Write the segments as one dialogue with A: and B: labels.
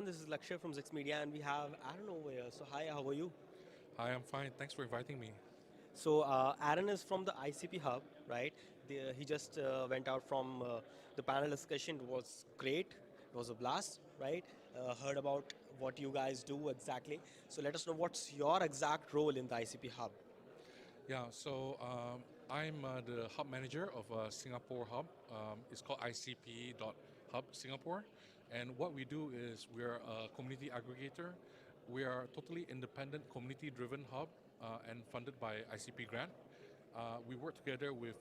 A: everyone, this is Lakshay from ZEX Media and we have Aaron over here. So hi, how are you?
B: Hi, I'm fine. Thanks for inviting me.
A: So Aaron is from the ICP Hub, right? He just went out from the panel discussion. It was great. It was a blast, right? Heard about what you guys do exactly. So let us know what's your exact role in the ICP Hub.
B: I'm the hub manager of Singapore Hub. It's called ICP.HUB Singapore. And what we do is we're a community aggregator. We are a totally independent, community-driven hub and funded by ICP grant. We work together with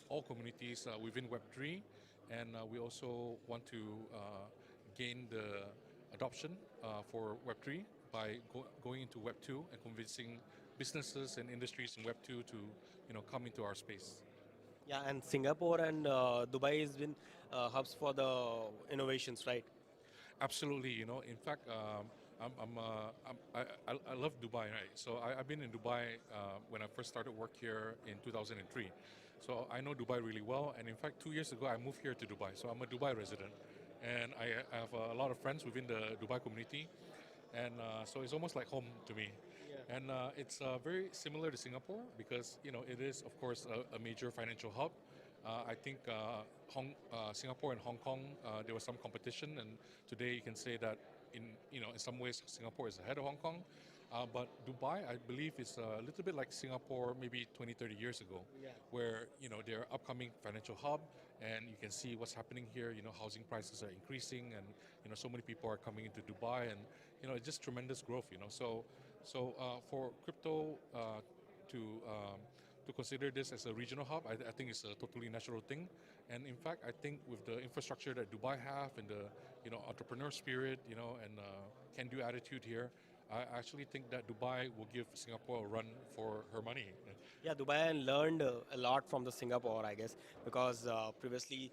B: all communities within Web3, and we also want to gain the adoption for Web3 by going into Web2 and convincing businesses and industries in Web2 to come into our space.
A: Yeah, and Singapore and Dubai has been hubs for the innovations, right?
B: Absolutely, in fact, I love Dubai, right? So I've been in Dubai when I first started work here in 2003. So I know Dubai really well, and in fact, 2 years ago I moved here to Dubai. So I'm a Dubai resident, and I have a lot of friends within the Dubai community, and so it's almost like home to me.
A: Yeah.
B: And it's very similar to Singapore because it is of course a major financial hub. I think Singapore and Hong Kong there was some competition, and today you can say that in some ways Singapore is ahead of Hong Kong. But Dubai, I believe, is a little bit like Singapore maybe 20, 30 years ago,
A: Yeah.
B: where they're upcoming financial hub, and you can see what's happening here. Housing prices are increasing, and so many people are coming into Dubai, and it's just tremendous growth. So for crypto to to consider this as a regional hub, I think it's a totally natural thing. And in fact, I think with the infrastructure that Dubai have and the entrepreneur spirit, and can-do attitude here, I actually think that Dubai will give Singapore a run for her money.
A: Yeah, Dubai learned a lot from the Singapore, I guess, because previously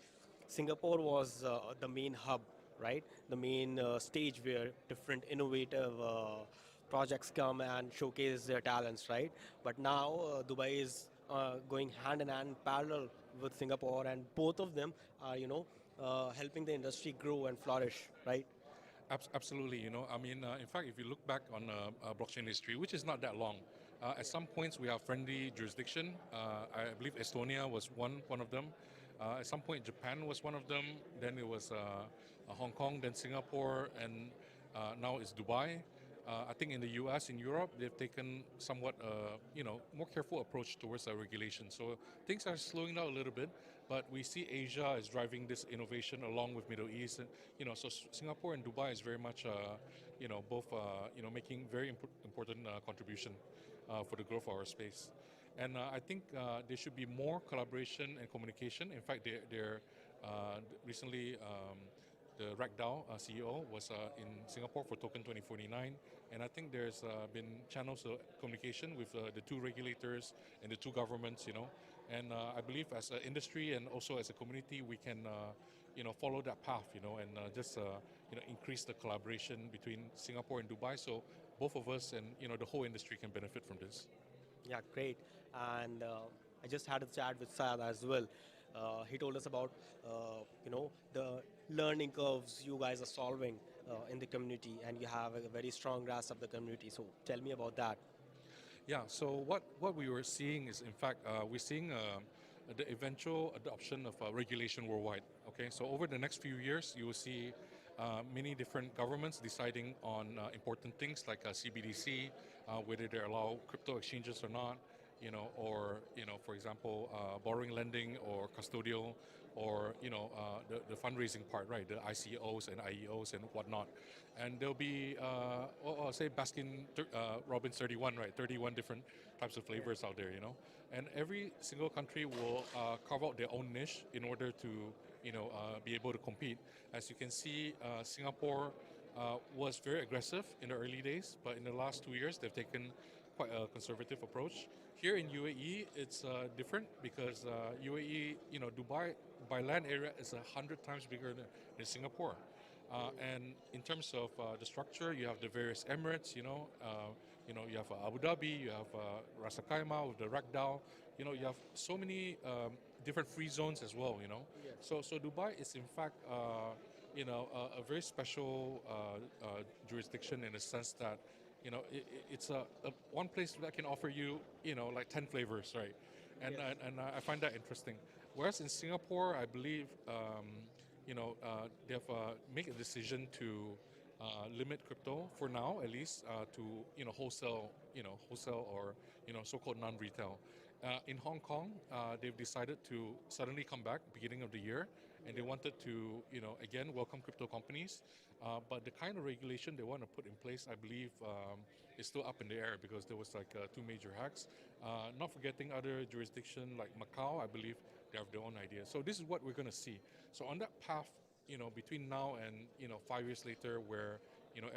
A: Singapore was the main hub, right? The main stage where different innovative projects come and showcase their talents, right? But now Dubai is going hand in hand, parallel with Singapore, and both of them are, helping the industry grow and flourish, right?
B: Absolutely, I mean, in fact, if you look back on blockchain history, which is not that long, at some points we have friendly jurisdiction. I believe Estonia was one of them. At some point, Japan was one of them. Then it was Hong Kong, then Singapore, and now it's Dubai. I think in the U.S., in Europe, they've taken somewhat, more careful approach towards regulation. So things are slowing down a little bit, but we see Asia is driving this innovation along with Middle East. And, so Singapore and Dubai is very much, both, making very important contribution for the growth of our space. And I think there should be more collaboration and communication. In fact, they're recently. The RACDAO CEO was in Singapore for Token 2049, and I think there's been channels of communication with the two regulators and the two governments, and I believe as an industry and also as a community, we can, follow that path, and just, increase the collaboration between Singapore and Dubai, so both of us and, the whole industry can benefit from this.
A: Yeah, great. And I just had a chat with Sad as well. He told us about, the learning curves you guys are solving in the community, and you have a very strong grasp of the community. So tell me about that.
B: Yeah, so what we were seeing is, in fact, we're seeing the eventual adoption of regulation worldwide. Okay, so over the next few years, you will see many different governments deciding on important things like CBDC, whether they allow crypto exchanges or not, or for example, borrowing, lending, or custodial, or the fundraising part, right? The ICOs and IEOs and whatnot, and there'll be I'll say Baskin Robbins 31, right? 31 different types of flavors out there, and every single country will carve out their own niche in order to be able to compete. As you can see, Singapore was very aggressive in the early days, but in the last 2 years, they've taken quite a conservative approach. Here in UAE, it's different because UAE, Dubai by land area is 100 times bigger than Singapore. And in terms of the structure, you have the various Emirates, you have Abu Dhabi, you have Ras Al Khaimah with the RACDAO, you have so many different free zones as well,
A: Yes.
B: So Dubai is in fact a very special jurisdiction in the sense that, it's a one place that can offer you, like 10 flavors, right? And,
A: Yes.
B: and I find that interesting. Whereas in Singapore, I believe, they've made a decision to limit crypto for now, at least, to wholesale or so-called non-retail. In Hong Kong, they've decided to suddenly come back beginning of the year, and they wanted to again welcome crypto companies. But the kind of regulation they want to put in place, I believe, is still up in the air because there was like two major hacks. Not forgetting other jurisdiction like Macau, I believe they have their own ideas. So this is what we're going to see. So on that path, between now and 5 years later, where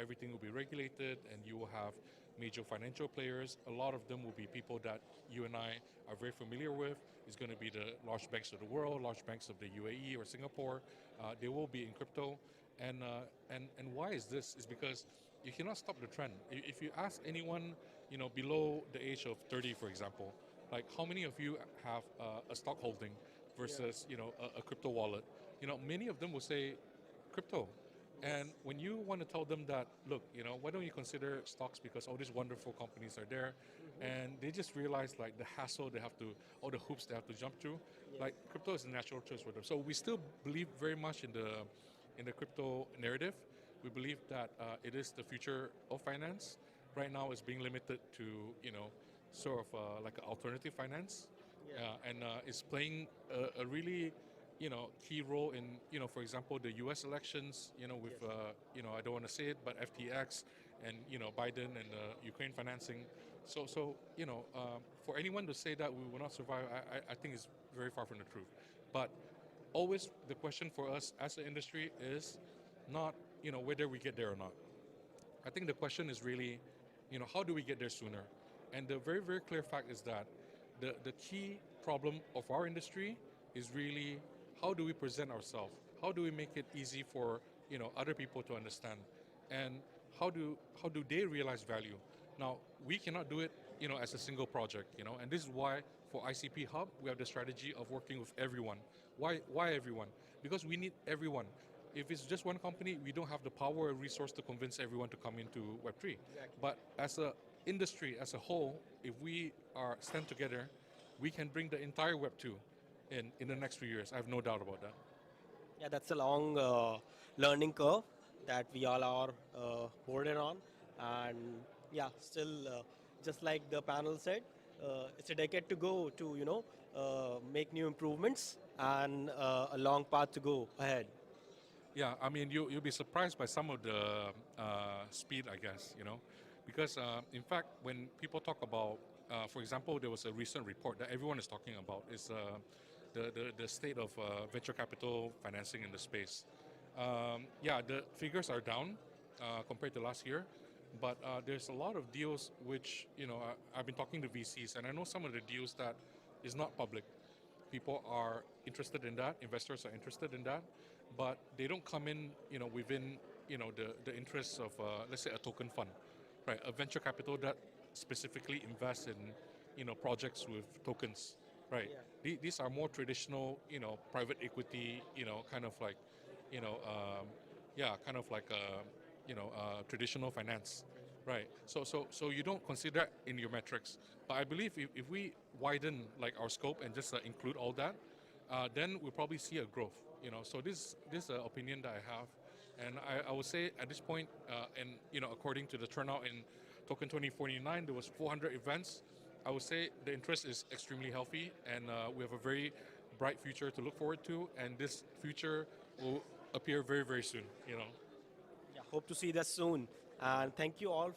B: everything will be regulated and you will have major financial players. A lot of them will be people that you and I are very familiar with. It's going to be the large banks of the world, large banks of the UAE or Singapore. They will be in crypto. And why is this? Is because you cannot stop the trend. If you ask anyone, below the age of 30, for example, like how many of you have a stock holding versus, a crypto wallet? Many of them will say crypto. And when you want to tell them that, look, why don't you consider stocks because all these wonderful companies are there, and they just realize like the hassle they have to, all the hoops they have to jump through, like crypto is a natural choice for them. So we still believe very much in the crypto narrative. We believe that it is the future of finance. Right now, it's being limited to sort of like an alternative finance, and it's playing a really key role in, for example, the U.S. elections, with, I don't want to say it, but FTX and, Biden and Ukraine financing. So for anyone to say that we will not survive, I think is very far from the truth. But always the question for us as an industry is not, whether we get there or not. I think the question is really, how do we get there sooner? And the very, very clear fact is that the key problem of our industry is really how do we present ourselves? How do we make it easy for other people to understand? And how do they realize value? Now, we cannot do it as a single project, and this is why for ICP.HUB we have the strategy of working with everyone. Why everyone? Because we need everyone. If it's just one company, we don't have the power or resource to convince everyone to come into Web3.
A: Exactly.
B: But as an industry as a whole, if we stand together, we can bring the entire Web2 in the next few years. I have no doubt about that.
A: Yeah, that's a long learning curve that we all are boarded on, and yeah, still, just like the panel said, it's a decade to go to make new improvements and a long path to go ahead.
B: Yeah, I mean, you'll be surprised by some of the speed, I guess, because in fact, when people talk about, for example, there was a recent report that everyone is talking about is the state of venture capital financing in the space. Yeah, the figures are down compared to last year, but there's a lot of deals which, I've been talking to VCs, and I know some of the deals that is not public. People are interested in that, investors are interested in that, but they don't come in, within, the interests of, let's say, a token fund, right? A venture capital that specifically invests in, projects with tokens, right? These are more traditional, private equity, kind of like, yeah, kind of like, traditional finance, right? So you don't consider that in your metrics. But I believe if we widen like our scope and just include all that, then we'll probably see a growth. So this is an opinion that I have, and I would say at this point, and according to the turnout in Token 2049, there was 400 events. I would say the interest is extremely healthy, and we have a very bright future to look forward to, and this future will appear very, very soon.
A: Yeah, hope to see that soon. And thank you all.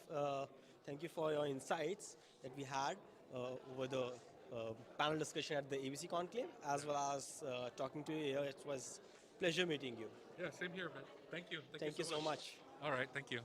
A: Thank you for your insights that we had over the panel discussion at the ABC Conclave, as well as talking to you here. It was pleasure meeting you.
B: Yeah, same here, man. Thank you.
A: Thank you so much.
B: All right, thank you.